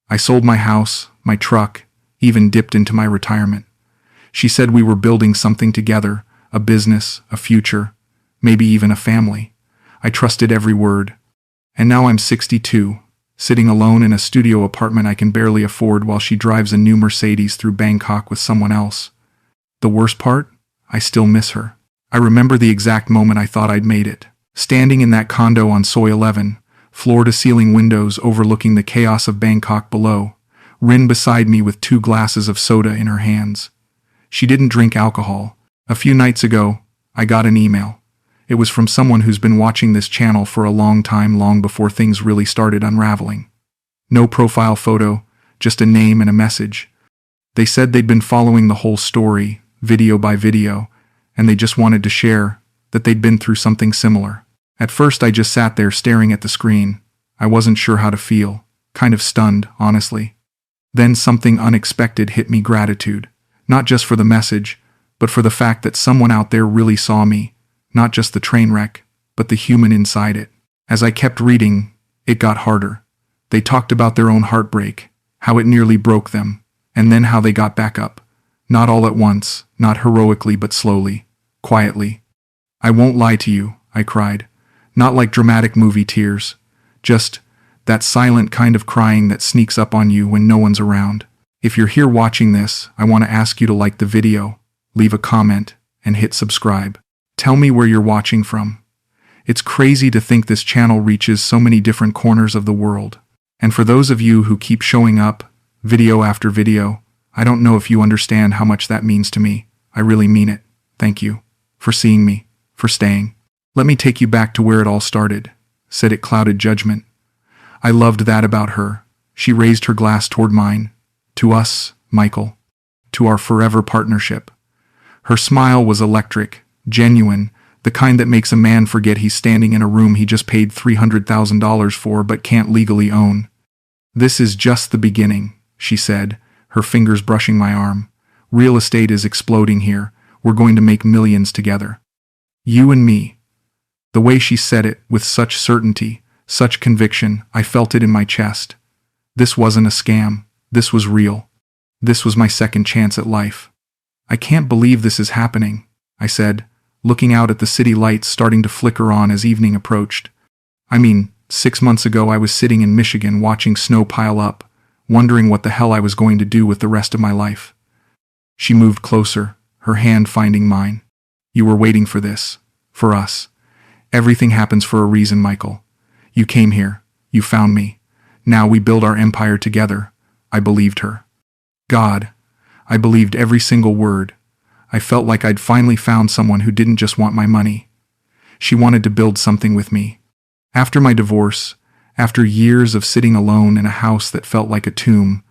I sold my house, my truck, even dipped into my retirement. She said we were building something together, a business, a future, maybe even a family. I trusted every word. And now I'm 62, sitting alone in a studio apartment I can barely afford while she drives a new Mercedes through Bangkok with someone else. The worst part? I still miss her. I remember the exact moment I thought I'd made it. Standing in that condo on Soi 11, floor-to-ceiling windows overlooking the chaos of Bangkok below, Rin beside me with 2 glasses of soda in her hands. She didn't drink alcohol. A few nights ago, I got an email. It was from someone who's been watching this channel for a long time, long before things really started unraveling. No profile photo, just a name and a message. They said they'd been following the whole story, video by video, and they just wanted to share that they'd been through something similar. At first I just sat there staring at the screen. I wasn't sure how to feel, kind of stunned, honestly. Then something unexpected hit me: gratitude. Not just for the message, but for the fact that someone out there really saw me. Not just the train wreck, but the human inside it. As I kept reading, it got harder. They talked about their own heartbreak, how it nearly broke them, and then how they got back up. Not all at once, not heroically, but slowly, quietly. I won't lie to you, I cried. Not like dramatic movie tears. Just that silent kind of crying that sneaks up on you when no one's around. If you're here watching this, I want to ask you to like the video, leave a comment, and hit subscribe. Tell me where you're watching from. It's crazy to think this channel reaches so many different corners of the world. And for those of you who keep showing up, video after video, I don't know if you understand how much that means to me. I really mean it. Thank you. For seeing me. For staying. Let me take you back to where it all started. Said it clouded judgment. I loved that about her. She raised her glass toward mine. To us, Michael. To our forever partnership. Her smile was electric. Genuine, the kind that makes a man forget he's standing in a room he just paid $300,000 for but can't legally own. This is just the beginning, she said, her fingers brushing my arm. Real estate is exploding here. We're going to make millions together. You and me. The way she said it, with such certainty, such conviction, I felt it in my chest. This wasn't a scam. This was real. This was my second chance at life. I can't believe this is happening, I said, looking out at the city lights starting to flicker on as evening approached. 6 months ago I was sitting in Michigan watching snow pile up, wondering what the hell I was going to do with the rest of my life. She moved closer, her hand finding mine. You were waiting for this. For us. Everything happens for a reason, Michael. You came here. You found me. Now we build our empire together. I believed her. God. I believed every single word. I felt like I'd finally found someone who didn't just want my money. She wanted to build something with me. After my divorce, after years of sitting alone in a house that felt like a tomb,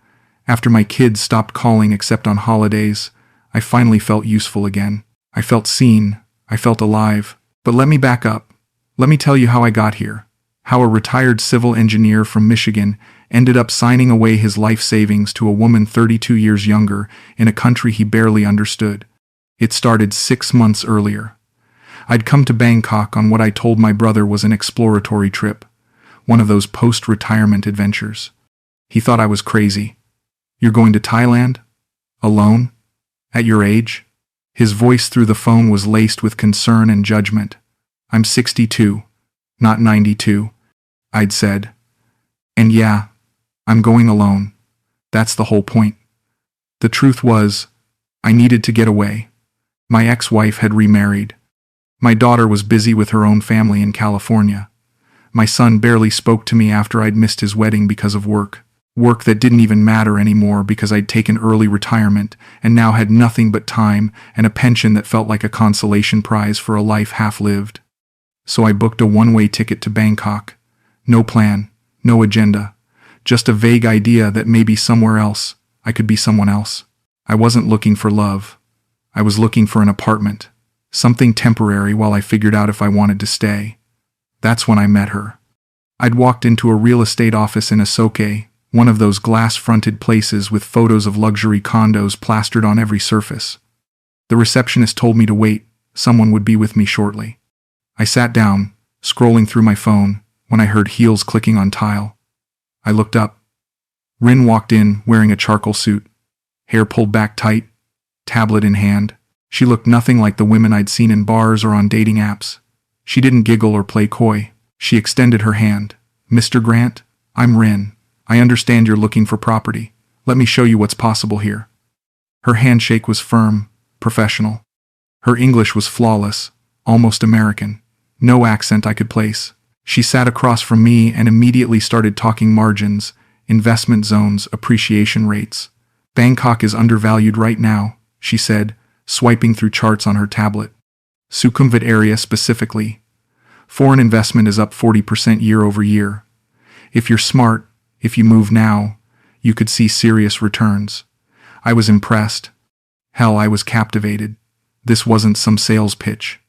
after my kids stopped calling except on holidays, I finally felt useful again. I felt seen. I felt alive. But let me back up. Let me tell you how I got here. How a retired civil engineer from Michigan ended up signing away his life savings to a woman 32 years younger in a country he barely understood. It started 6 months earlier. I'd come to Bangkok on what I told my brother was an exploratory trip, one of those post-retirement adventures. He thought I was crazy. You're going to Thailand? Alone? At your age? His voice through the phone was laced with concern and judgment. I'm 62, not 92, I'd said. And yeah, I'm going alone. That's the whole point. The truth was, I needed to get away. My ex-wife had remarried. My daughter was busy with her own family in California. My son barely spoke to me after I'd missed his wedding because of work. Work that didn't even matter anymore because I'd taken early retirement and now had nothing but time and a pension that felt like a consolation prize for a life half-lived. So I booked a one-way ticket to Bangkok. No plan, no agenda, just a vague idea that maybe somewhere else I could be someone else. I wasn't looking for love. I was looking for an apartment, something temporary while I figured out if I wanted to stay. That's when I met her. I'd walked into a real estate office in Asoke, one of those glass-fronted places with photos of luxury condos plastered on every surface. The receptionist told me to wait, someone would be with me shortly. I sat down, scrolling through my phone, when I heard heels clicking on tile. I looked up. Rin walked in wearing a charcoal suit, hair pulled back tight, tablet in hand. She looked nothing like the women I'd seen in bars or on dating apps. She didn't giggle or play coy. She extended her hand. "Mr. Grant, I'm Rin. I understand you're looking for property. Let me show you what's possible here." Her handshake was firm, professional. Her English was flawless, almost American. No accent I could place. She sat across from me and immediately started talking margins, investment zones, appreciation rates. "Bangkok is undervalued right now," she said, swiping through charts on her tablet. "Sukhumvit area specifically. Foreign investment is up 40% year over year. If you're smart, if you move now, you could see serious returns." I was impressed. Hell, I was captivated. This wasn't some sales pitch.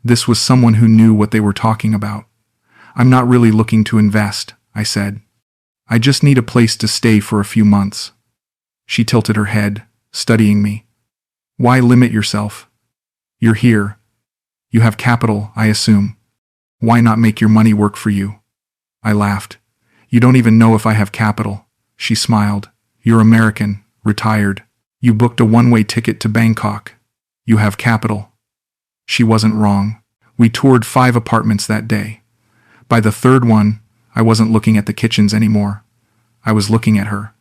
This was someone who knew what they were talking about. "I'm not really looking to invest," I said. "I just need a place to stay for a few months." She tilted her head, studying me. "Why limit yourself? You're here. You have capital, I assume. Why not make your money work for you?" I laughed. "You don't even know if I have capital." She smiled. "You're American, retired. You booked a one-way ticket to Bangkok. You have capital." She wasn't wrong. We toured 5 apartments that day. By the third one, I wasn't looking at the kitchens anymore. I was looking at her.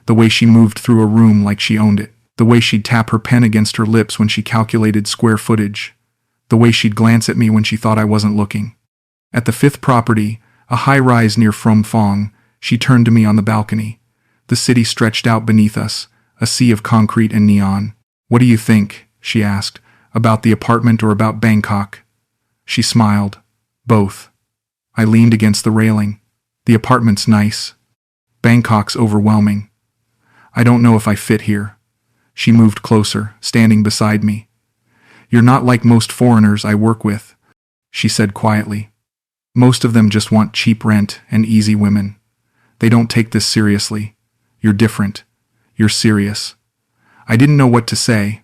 The way she moved through a room like she owned it. The way she'd tap her pen against her lips when she calculated square footage. The way she'd glance at me when she thought I wasn't looking. At the 5th property, a high-rise near Phrom Phong, she turned to me on the balcony. The city stretched out beneath us, a sea of concrete and neon. "What do you think?" she asked. "About the apartment or about Bangkok?" She smiled. "Both." I leaned against the railing. "The apartment's nice. Bangkok's overwhelming. I don't know if I fit here." She moved closer, standing beside me. "You're not like most foreigners I work with," she said quietly. "Most of them just want cheap rent and easy women. They don't take this seriously. You're different. You're serious." I didn't know what to say.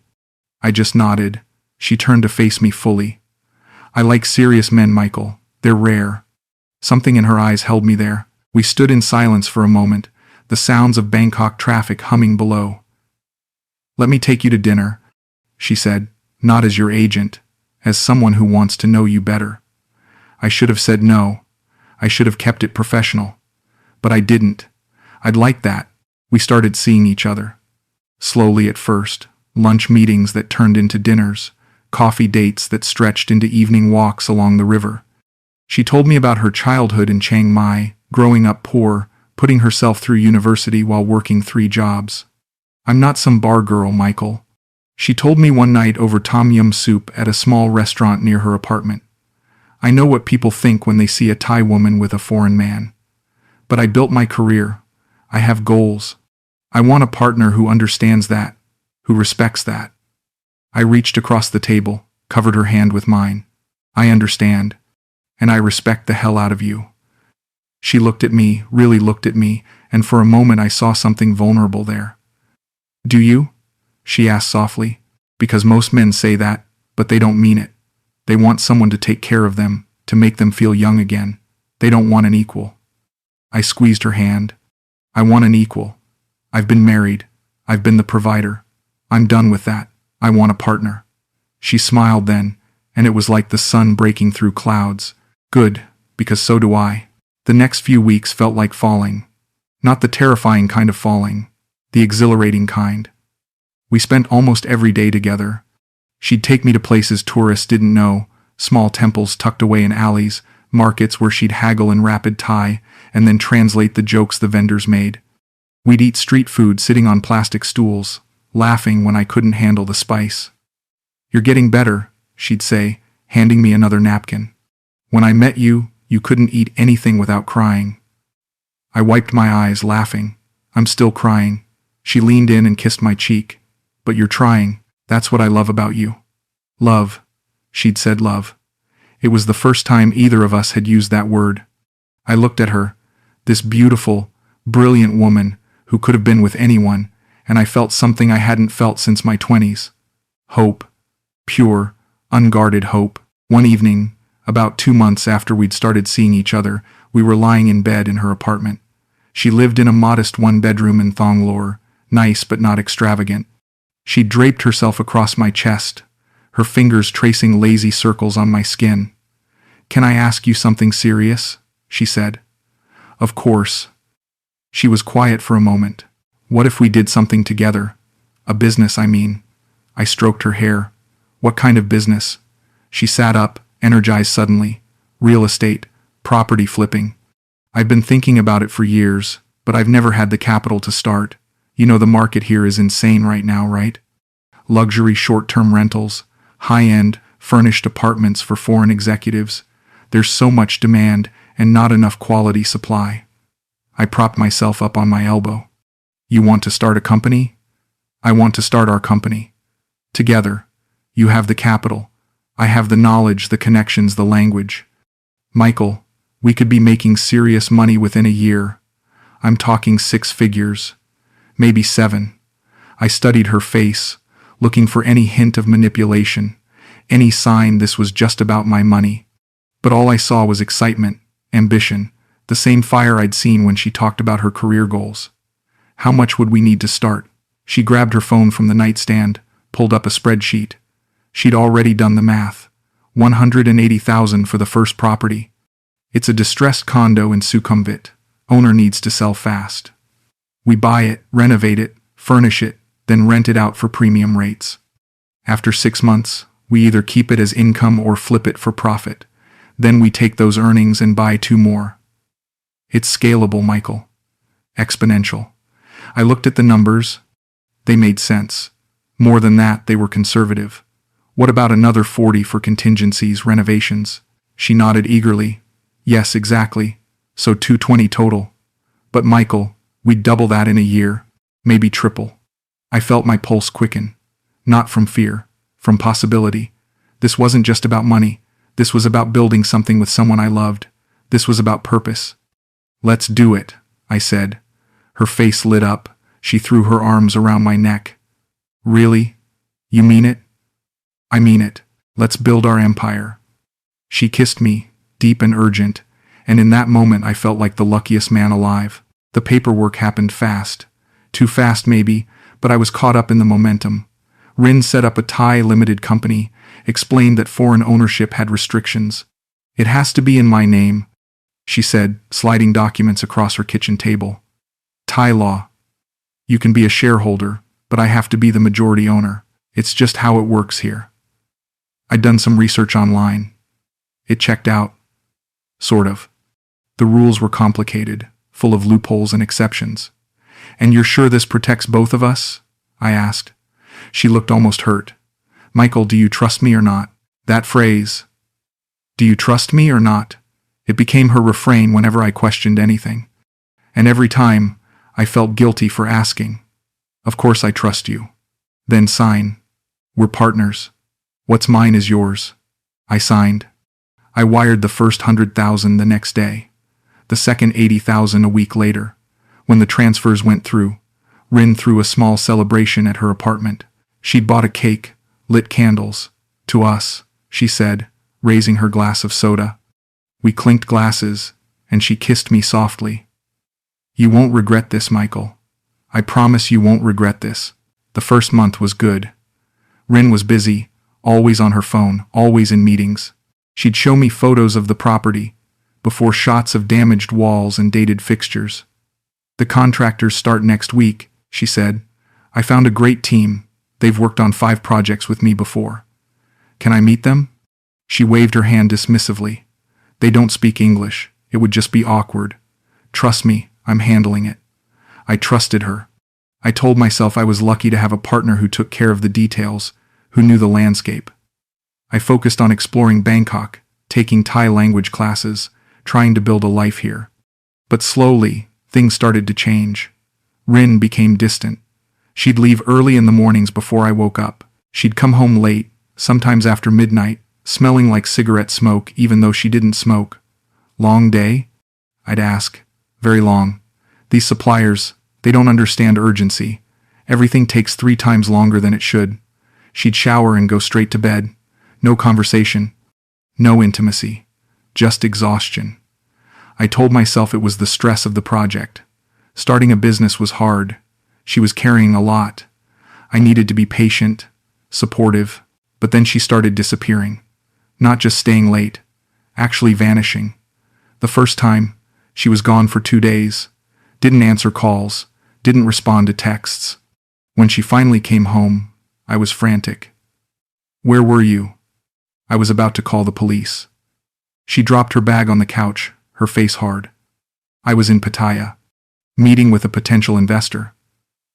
I just nodded. She turned to face me fully. "I like serious men, Michael. They're rare." Something in her eyes held me there. We stood in silence for a moment, the sounds of Bangkok traffic humming below. "Let me take you to dinner," she said, "not as your agent, as someone who wants to know you better." I should have said no. I should have kept it professional. But I didn't. I'd like that. We started seeing each other. Slowly at first, lunch meetings that turned into dinners, coffee dates that stretched into evening walks along the river. She told me about her childhood in Chiang Mai, growing up poor, putting herself through university while working 3 jobs. "I'm not some bar girl, Michael," she told me one night over tom yum soup at a small restaurant near her apartment. "I know what people think when they see a Thai woman with a foreign man. But I built my career. I have goals. I want a partner who understands that, who respects that." I reached across the table, covered her hand with mine. "I understand. And I respect the hell out of you." She looked at me, really looked at me, and for a moment I saw something vulnerable there. "Do you?" she asked softly. "Because most men say that, but they don't mean it. They want someone to take care of them, to make them feel young again. They don't want an equal." I squeezed her hand. "I want an equal. I've been married. I've been the provider. I'm done with that. I want a partner." She smiled then, and it was like the sun breaking through clouds. "Good, because so do I." The next few weeks felt like falling. Not the terrifying kind of falling, the exhilarating kind. We spent almost every day together. She'd take me to places tourists didn't know, small temples tucked away in alleys, markets where she'd haggle in rapid Thai, and then translate the jokes the vendors made. We'd eat street food sitting on plastic stools, laughing when I couldn't handle the spice. "You're getting better," she'd say, handing me another napkin. "When I met you, you couldn't eat anything without crying." I wiped my eyes, laughing. "I'm still crying." She leaned in and kissed my cheek. "But you're trying. That's what I love about you." "Love." She'd said love. It was the first time either of us had used that word. I looked at her, this beautiful, brilliant woman who could have been with anyone, and I felt something I hadn't felt since my 20s. Hope. Pure, unguarded hope. One evening, about 2 months after we'd started seeing each other, we were lying in bed in her apartment. She lived in a modest one-bedroom in Thonglor, nice but not extravagant. She draped herself across my chest, her fingers tracing lazy circles on my skin. "Can I ask you something serious?" she said. "Of course." She was quiet for a moment. "What if we did something together? A business, I mean." I stroked her hair. "What kind of business?" She sat up, energized suddenly. "Real estate, property flipping. I've been thinking about it for years, but I've never had the capital to start. You know the market here is insane right now, right? Luxury short-term rentals, high-end, furnished apartments for foreign executives. There's so much demand and not enough quality supply." I propped myself up on my elbow. "You want to start a company?" "I want to start our company. Together. You have the capital. I have the knowledge, the connections, the language. Michael, we could be making serious money within a year. I'm talking 6 figures. Maybe 7. I studied her face, looking for any hint of manipulation, any sign this was just about my money. But all I saw was excitement, ambition, the same fire I'd seen when she talked about her career goals. "How much would we need to start?" She grabbed her phone from the nightstand, pulled up a spreadsheet. She'd already done the math. 180,000 for the first property. It's a distressed condo in Sukhumvit. Owner needs to sell fast. We buy it, renovate it, furnish it, then rent it out for premium rates. After 6 months, we either keep it as income or flip it for profit. Then we take those earnings and buy 2 more. It's scalable, Michael. Exponential. I looked at the numbers. They made sense. More than that, they were conservative. What about another 40 for contingencies, renovations? She nodded eagerly. Yes, exactly. So 220 total. But Michael, we'd double that in a year. Maybe triple. I felt my pulse quicken. Not from fear, from possibility. This wasn't just about money. This was about building something with someone I loved. This was about purpose. "Let's do it," I said. Her face lit up. She threw her arms around my neck. "Really? You mean it?" "I mean it. Let's build our empire." She kissed me, deep and urgent, and in that moment I felt like the luckiest man alive. The paperwork happened fast. Too fast maybe, but I was caught up in the momentum. Rin set up a Thai limited company, explained that foreign ownership had restrictions. "It has to be in my name," she said, sliding documents across her kitchen table. "Thai law. You can be a shareholder, but I have to be the majority owner. It's just how it works here." I'd done some research online. It checked out. Sort of. The rules were complicated, full of loopholes and exceptions. "And you're sure this protects both of us?" I asked. She looked almost hurt. "Michael, do you trust me or not?" That phrase, "Do you trust me or not?" It became her refrain whenever I questioned anything. And every time, I felt guilty for asking. "Of course I trust you." "Then sign. We're partners. What's mine is yours." I signed. I wired the first 100,000 the next day. The second 80,000 a week later. When the transfers went through, Rin threw a small celebration at her apartment. She'd bought a cake, lit candles. "To us," she said, raising her glass of soda. We clinked glasses, and she kissed me softly. "You won't regret this, Michael. I promise you won't regret this." The first month was good. Rin was busy, always on her phone, always in meetings. She'd show me photos of the property, before shots of damaged walls and dated fixtures. "The contractors start next week," she said. "I found a great team. They've worked on 5 projects with me before. Can I meet them?" She waved her hand dismissively. "They don't speak English. It would just be awkward. Trust me, I'm handling it." I trusted her. I told myself I was lucky to have a partner who took care of the details, who knew the landscape. I focused on exploring Bangkok, taking Thai language classes, trying to build a life here. But slowly, things started to change. Rin became distant. She'd leave early in the mornings before I woke up. She'd come home late, sometimes after midnight, smelling like cigarette smoke even though she didn't smoke. "Long day?" I'd ask. "Very long. These suppliers, they don't understand urgency. Everything takes 3 times longer than it should." She'd shower and go straight to bed. No conversation. No intimacy. Just exhaustion. I told myself it was the stress of the project. Starting a business was hard. She was carrying a lot. I needed to be patient, supportive, but then she started disappearing. Not just staying late, actually vanishing. The first time, she was gone for 2 days, didn't answer calls, didn't respond to texts. When she finally came home, I was frantic. "Where were you?" I was about to call the police. She dropped her bag on the couch, her face hard. "I was in Pattaya, meeting with a potential investor."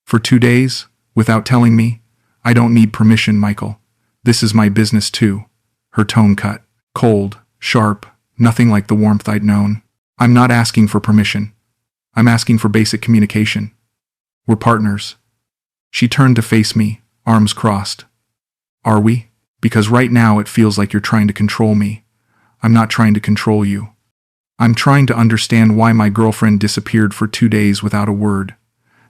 "For 2 days, without telling me?" "I don't need permission, Michael. This is my business too." Her tone cut, cold, sharp, nothing like the warmth I'd known. "I'm not asking for permission. I'm asking for basic communication. We're partners." She turned to face me, arms crossed. "Are we? Because right now it feels like you're trying to control me." "I'm not trying to control you. I'm trying to understand why my girlfriend disappeared for 2 days without a word.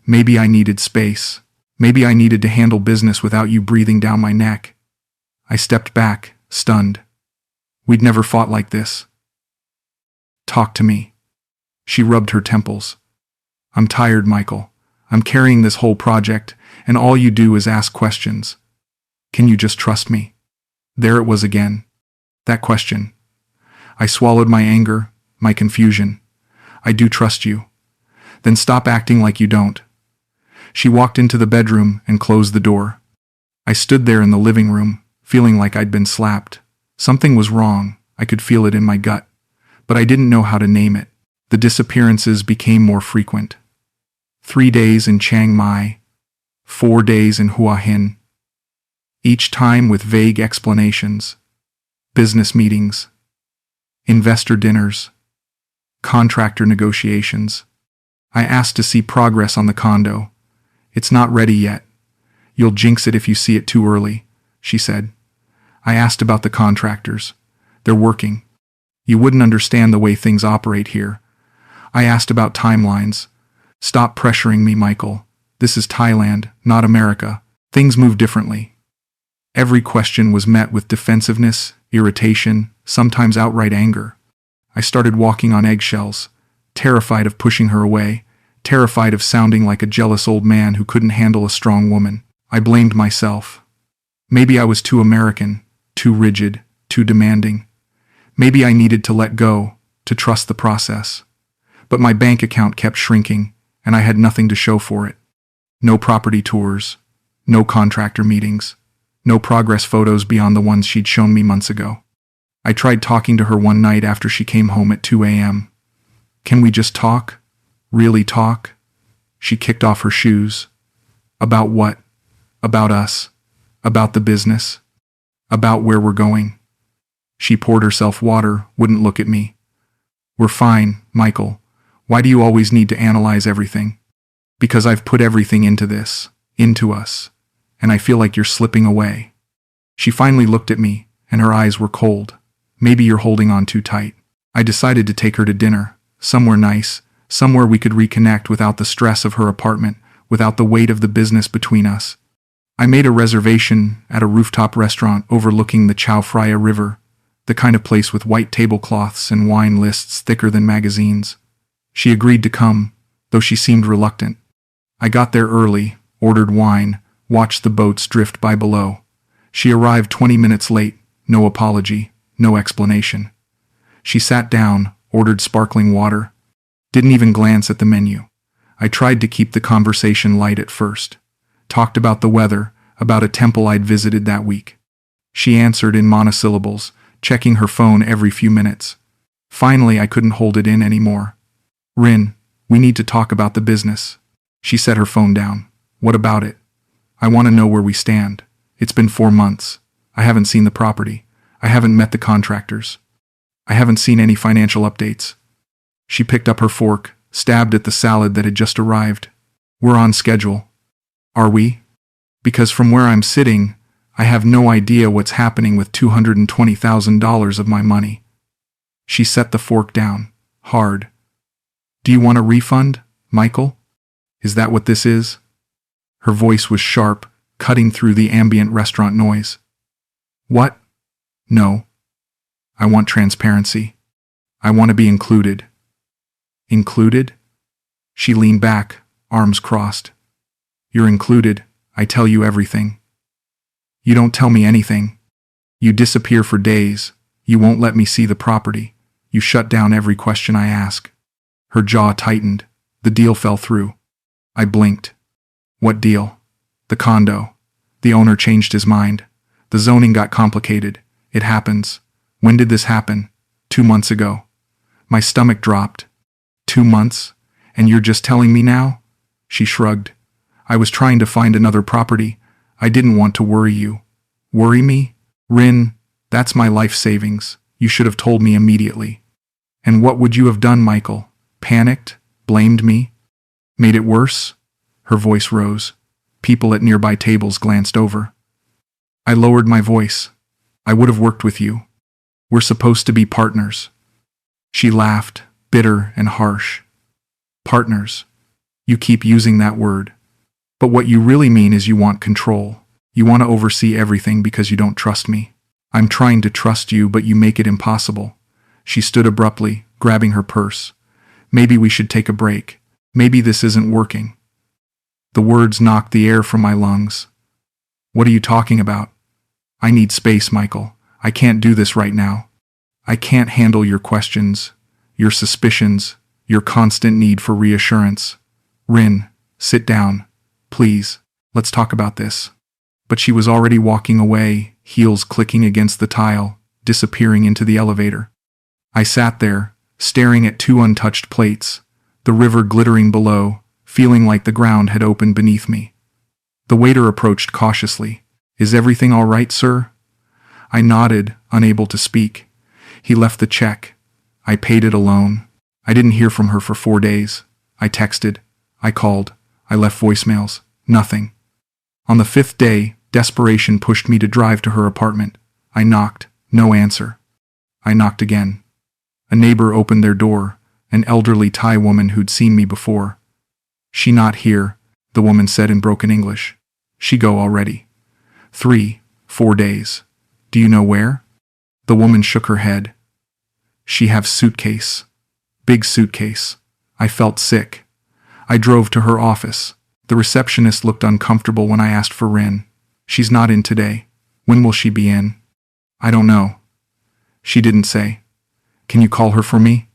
Maybe I needed space. Maybe I needed to handle business without you breathing down my neck." I stepped back, stunned. We'd never fought like this. "Talk to me." She rubbed her temples. "I'm tired, Michael. I'm carrying this whole project, and all you do is ask questions. Can you just trust me?" There it was again. That question. I swallowed my anger, my confusion. "I do trust you." "Then stop acting like you don't." She walked into the bedroom and closed the door. I stood there in the living room, feeling like I'd been slapped. Something was wrong. I could feel it in my gut. But I didn't know how to name it. The disappearances became more frequent. 3 days in Chiang Mai, 4 days in Hua Hin. Each time with vague explanations. Business meetings, investor dinners, contractor negotiations. I asked to see progress on the condo. "It's not ready yet. You'll jinx it if you see it too early," she said. I asked about the contractors. "They're working. You wouldn't understand the way things operate here." I asked about timelines. "Stop pressuring me, Michael. This is Thailand, not America. Things move differently." Every question was met with defensiveness, irritation, sometimes outright anger. I started walking on eggshells, terrified of pushing her away, terrified of sounding like a jealous old man who couldn't handle a strong woman. I blamed myself. Maybe I was too American, too rigid, too demanding. Maybe I needed to let go, to trust the process. But my bank account kept shrinking, and I had nothing to show for it. No property tours, no contractor meetings, no progress photos beyond the ones she'd shown me months ago. I tried talking to her one night after she came home at 2 a.m. "Can we just talk? Really talk?" She kicked off her shoes. "About what?" "About us. About the business. About where we're going." She poured herself water, wouldn't look at me. "We're fine, Michael. Why do you always need to analyze everything?" "Because I've put everything into this, into us, and I feel like you're slipping away." She finally looked at me, and her eyes were cold. "Maybe you're holding on too tight." I decided to take her to dinner, somewhere nice, somewhere we could reconnect without the stress of her apartment, without the weight of the business between us. I made a reservation at a rooftop restaurant overlooking the Chao Phraya River, the kind of place with white tablecloths and wine lists thicker than magazines. She agreed to come, though she seemed reluctant. I got there early, ordered wine, watched the boats drift by below. She arrived 20 minutes late, no apology, no explanation. She sat down, ordered sparkling water, didn't even glance at the menu. I tried to keep the conversation light at first. Talked about the weather, about a temple I'd visited that week. She answered in monosyllables, checking her phone every few minutes. Finally, I couldn't hold it in anymore. "Rin, we need to talk about the business." She set her phone down. "What about it?" "I want to know where we stand. It's been 4 months. I haven't seen the property. I haven't met the contractors. I haven't seen any financial updates." She picked up her fork, stabbed at the salad that had just arrived. "We're on schedule." "Are we?" "Because from where I'm sitting, I have no idea what's happening with $220,000 of my money." She set the fork down, hard. "Do you want a refund, Michael? Is that what this is?" Her voice was sharp, cutting through the ambient restaurant noise. "What?" "No. I want transparency. I want to be included." "Included?" She leaned back, arms crossed. You're included. I tell you everything. You don't tell me anything. You disappear for days. You won't let me see the property. You shut down every question I ask. Her jaw tightened. The deal fell through. I blinked. What deal? The condo. The owner changed his mind. The zoning got complicated. It happens. When did this happen? 2 months ago. My stomach dropped. 2 months? And you're just telling me now? She shrugged. I was trying to find another property. I didn't want to worry you. Worry me? Rin, that's my life savings. You should have told me immediately. And what would you have done, Michael? Panicked? Blamed me? Made it worse? Her voice rose. People at nearby tables glanced over. I lowered my voice. I would have worked with you. We're supposed to be partners. She laughed, bitter and harsh. Partners. You keep using that word. But what you really mean is you want control. You want to oversee everything because you don't trust me. I'm trying to trust you, but you make it impossible. She stood abruptly, grabbing her purse. Maybe we should take a break. Maybe this isn't working. The words knocked the air from my lungs. What are you talking about? I need space, Michael. I can't do this right now. I can't handle your questions, your suspicions, your constant need for reassurance. Rin, sit down. Please, let's talk about this. But she was already walking away, heels clicking against the tile, disappearing into the elevator. I sat there, staring at 2 untouched plates, the river glittering below, feeling like the ground had opened beneath me. The waiter approached cautiously. Is everything all right, sir? I nodded, unable to speak. He left the check. I paid it alone. I didn't hear from her for 4 days. I texted. I called. I left voicemails. Nothing. On the 5th day, desperation pushed me to drive to her apartment. I knocked. No answer. I knocked again. A neighbor opened their door, an elderly Thai woman who'd seen me before. She not here, the woman said in broken English. She go already. 3-4 days. Do you know where? The woman shook her head. She have suitcase. Big suitcase. I felt sick. I drove to her office. The receptionist looked uncomfortable when I asked for Rin. She's not in today. When will she be in? I don't know. She didn't say. Can you call her for me?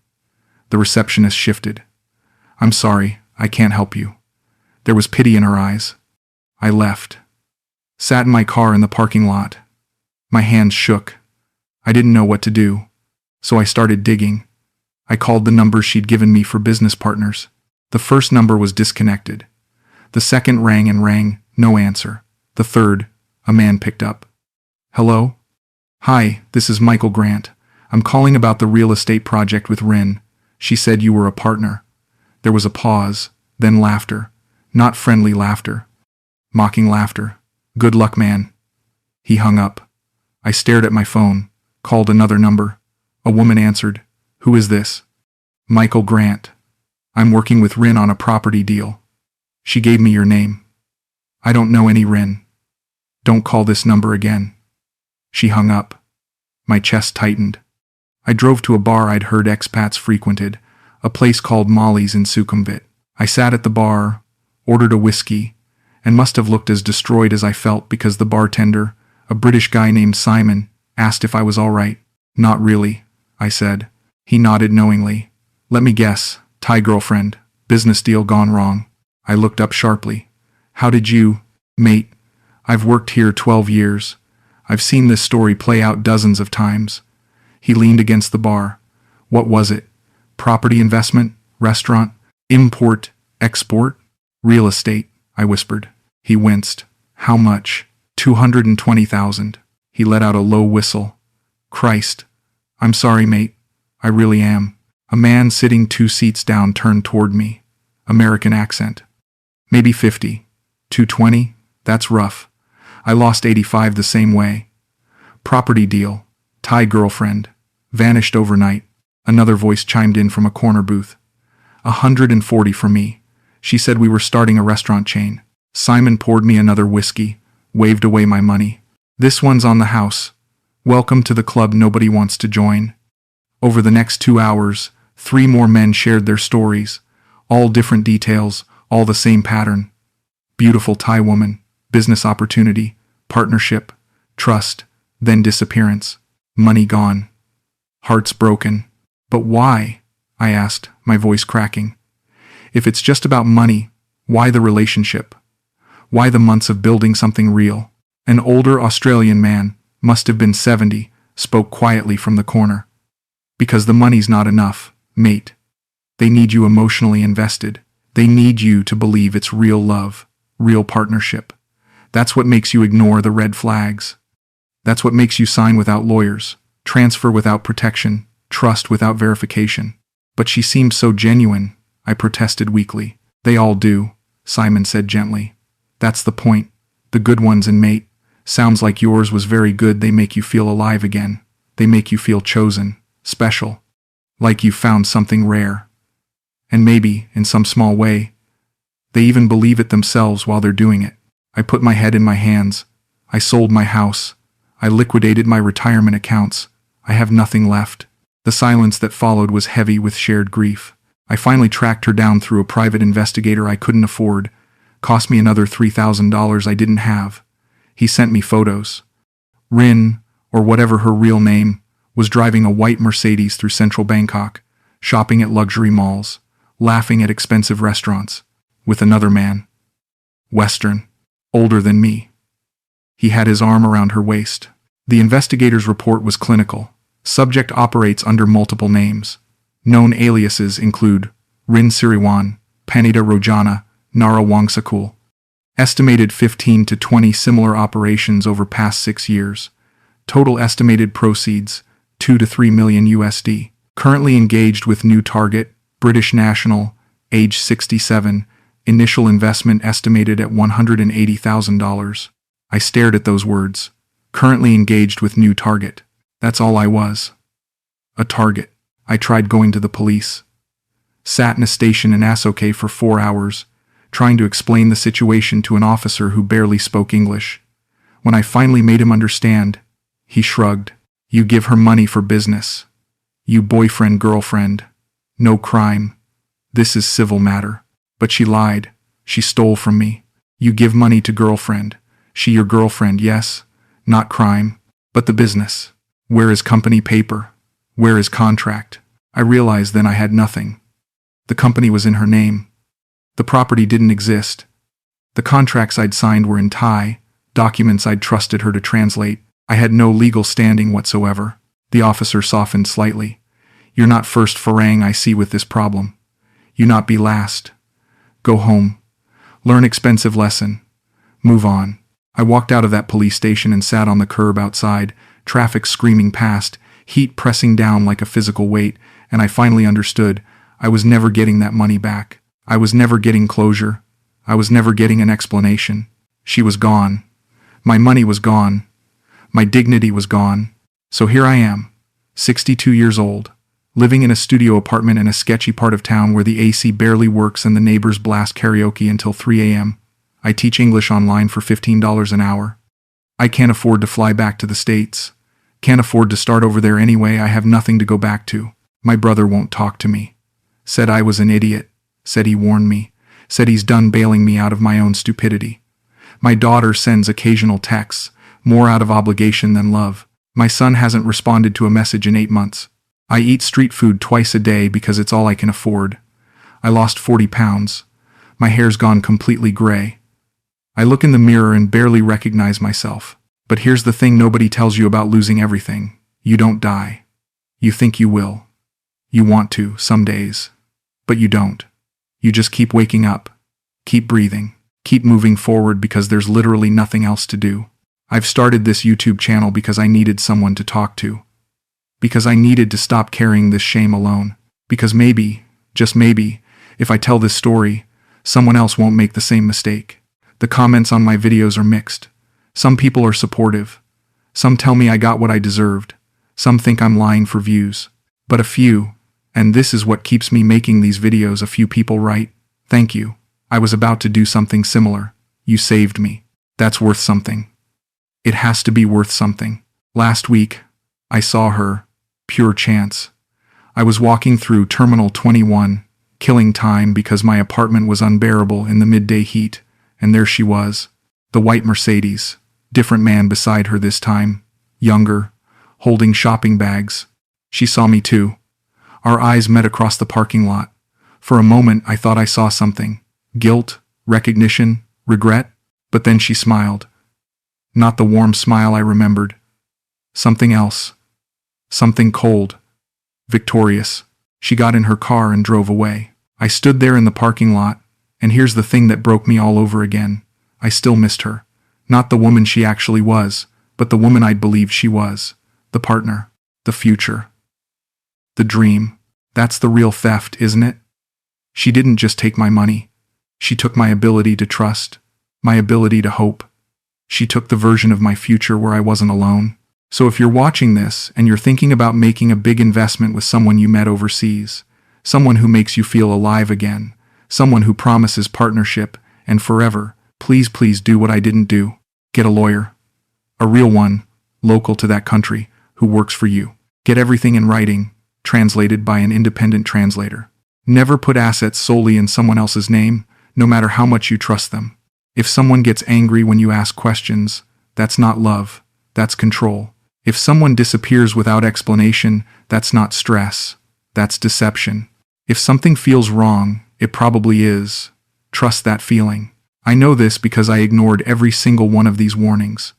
The receptionist shifted. I'm sorry, I can't help you. There was pity in her eyes. I left. Sat in my car in the parking lot. My hands shook. I didn't know what to do. So I started digging. I called the numbers she'd given me for business partners. The first number was disconnected. The second rang and rang, no answer. The third, a man picked up. Hello? Hi, this is Michael Grant. I'm calling about the real estate project with Rin. She said you were a partner. There was a pause, then laughter. Not friendly laughter. Mocking laughter. Good luck, man. He hung up. I stared at my phone, called another number. A woman answered. Who is this? Michael Grant. I'm working with Rin on a property deal. She gave me your name. I don't know any Rin. Don't call this number again. She hung up. My chest tightened. I drove to a bar I'd heard expats frequented, a place called Molly's in Sukhumvit. I sat at the bar, ordered a whiskey, and must have looked as destroyed as I felt because the bartender, a British guy named Simon, asked if I was all right. Not really, I said. He nodded knowingly. Let me guess, Thai girlfriend, business deal gone wrong. I looked up sharply. How did you, mate? I've worked here 12 years. I've seen this story play out dozens of times. He leaned against the bar. What was it? Property investment? Restaurant? Import? Export? Real estate? I whispered. He winced. How much? 220,000. He let out a low whistle. Christ. I'm sorry, mate. I really am. A man sitting 2 seats down turned toward me. American accent. Maybe 50. 220? That's rough. I lost 85 the same way. Property deal. Thai girlfriend. Vanished overnight. Another voice chimed in from a corner booth. 140 for me. She said we were starting a restaurant chain. Simon poured me another whiskey, waved away my money. This one's on the house. Welcome to the club nobody wants to join. Over the next 2 hours, 3 more men shared their stories, All different details, all the same pattern. Beautiful Thai woman, business opportunity, partnership, trust, then disappearance, money gone. Hearts broken. But why? I asked, my voice cracking. If it's just about money, why the relationship? Why the months of building something real? An older Australian man, must have been 70, spoke quietly from the corner. Because the money's not enough, mate. They need you emotionally invested. They need you to believe it's real love, real partnership. That's what makes you ignore the red flags. That's what makes you sign without lawyers, transfer without protection, trust without verification. But she seemed so genuine, I protested weakly. They all do, Simon said gently. That's the point. The good ones and mate. Sounds like yours was very good. They make you feel alive again. They make you feel chosen, special. Like you found something rare. And maybe, in some small way, they even believe it themselves while they're doing it. I put my head in my hands. I sold my house. I liquidated my retirement accounts. I have nothing left. The silence that followed was heavy with shared grief. I finally tracked her down through a private investigator I couldn't afford. Cost me another $3,000 I didn't have. He sent me photos. Rin, or whatever her real name, was driving a white Mercedes through central Bangkok, shopping at luxury malls, laughing at expensive restaurants, with another man. Western, older than me. He had his arm around her waist. The investigator's report was clinical. Subject operates under multiple names. Known aliases include Rin Siriwan, Panita Rojana, Nara Wangsakul. Estimated 15 to 20 similar operations over past 6 years. Total estimated proceeds, 2 to 3 million USD. Currently engaged with new target, British national, age 67, initial investment estimated at $180,000. I stared at those words. Currently engaged with new target. That's all I was. A target. I tried going to the police. Sat in a station in Asoke for 4 hours, trying to explain the situation to an officer who barely spoke English. When I finally made him understand, he shrugged. You give her money for business. You boyfriend, girlfriend. No crime. This is civil matter. But she lied. She stole from me. You give money to girlfriend. She your girlfriend, yes. Not crime. But the business. Where is company paper? Where is contract? I realized then I had nothing. The company was in her name. The property didn't exist. The contracts I'd signed were in Thai, documents I'd trusted her to translate. I had no legal standing whatsoever. The officer softened slightly. You're not first Farang I see with this problem. You not be last. Go home. Learn expensive lesson. Move on. I walked out of that police station and sat on the curb outside, traffic screaming past, heat pressing down like a physical weight, and I finally understood. I was never getting that money back. I was never getting closure. I was never getting an explanation. She was gone. My money was gone. My dignity was gone. So here I am, 62 years old, living in a studio apartment in a sketchy part of town where the AC barely works and the neighbors blast karaoke until 3 a.m. I teach English online for $15 an hour. I can't afford to fly back to the States. Can't afford to start over there anyway. I have nothing to go back to. My brother won't talk to me. Said I was an idiot. Said he warned me. Said he's done bailing me out of my own stupidity. My daughter sends occasional texts, more out of obligation than love. My son hasn't responded to a message in 8 months. I eat street food twice a day because it's all I can afford. I lost 40 pounds. My hair's gone completely gray. I look in the mirror and barely recognize myself. But here's the thing nobody tells you about losing everything. You don't die. You think you will. You want to, some days. But you don't. You just keep waking up. Keep breathing. Keep moving forward because there's literally nothing else to do. I've started this YouTube channel because I needed someone to talk to. Because I needed to stop carrying this shame alone. Because maybe, just maybe, if I tell this story, someone else won't make the same mistake. The comments on my videos are mixed. Some people are supportive. Some tell me I got what I deserved. Some think I'm lying for views. But a few, and this is what keeps me making these videos, a few people write, "Thank you. I was about to do something similar. You saved me." That's worth something. It has to be worth something. Last week, I saw her. Pure chance. I was walking through Terminal 21, killing time because my apartment was unbearable in the midday heat, and there she was, the white Mercedes, different man beside her this time, younger, holding shopping bags. She saw me too. Our eyes met across the parking lot. For a moment I thought I saw something. Guilt, recognition, regret. But then she smiled. Not the warm smile I remembered. Something else. Something cold. Victorious. She got in her car and drove away. I stood there in the parking lot, and here's the thing that broke me all over again. I still missed her. Not the woman she actually was, but the woman I'd believed she was. The partner. The future. The dream. That's the real theft, isn't it? She didn't just take my money. She took my ability to trust, my ability to hope. She took the version of my future where I wasn't alone. So if you're watching this and you're thinking about making a big investment with someone you met overseas, someone who makes you feel alive again, someone who promises partnership and forever, please do what I didn't do. Get a lawyer. A real one, local to that country, who works for you. Get everything in writing, translated by an independent translator. Never put assets solely in someone else's name, no matter how much you trust them. If someone gets angry when you ask questions, that's not love, that's control. If someone disappears without explanation, that's not stress, that's deception. If something feels wrong, it probably is. Trust that feeling. I know this because I ignored every single one of these warnings.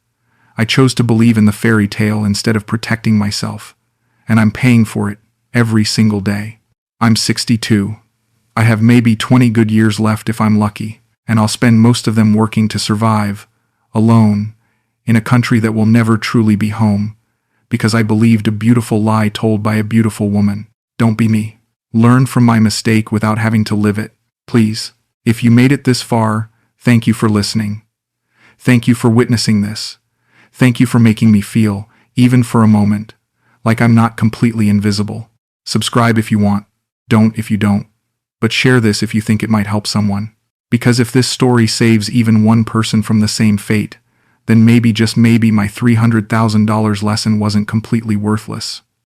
I chose to believe in the fairy tale instead of protecting myself, and I'm paying for it every single day. I'm 62. I have maybe 20 good years left if I'm lucky, and I'll spend most of them working to survive, alone, in a country that will never truly be home, because I believed a beautiful lie told by a beautiful woman. Don't be me. Learn from my mistake without having to live it, please. If you made it this far, thank you for listening. Thank you for witnessing this. Thank you for making me feel, even for a moment, like I'm not completely invisible. Subscribe if you want. Don't if you don't. But share this if you think it might help someone. Because if this story saves even one person from the same fate, then maybe, just maybe, my $300,000 lesson wasn't completely worthless.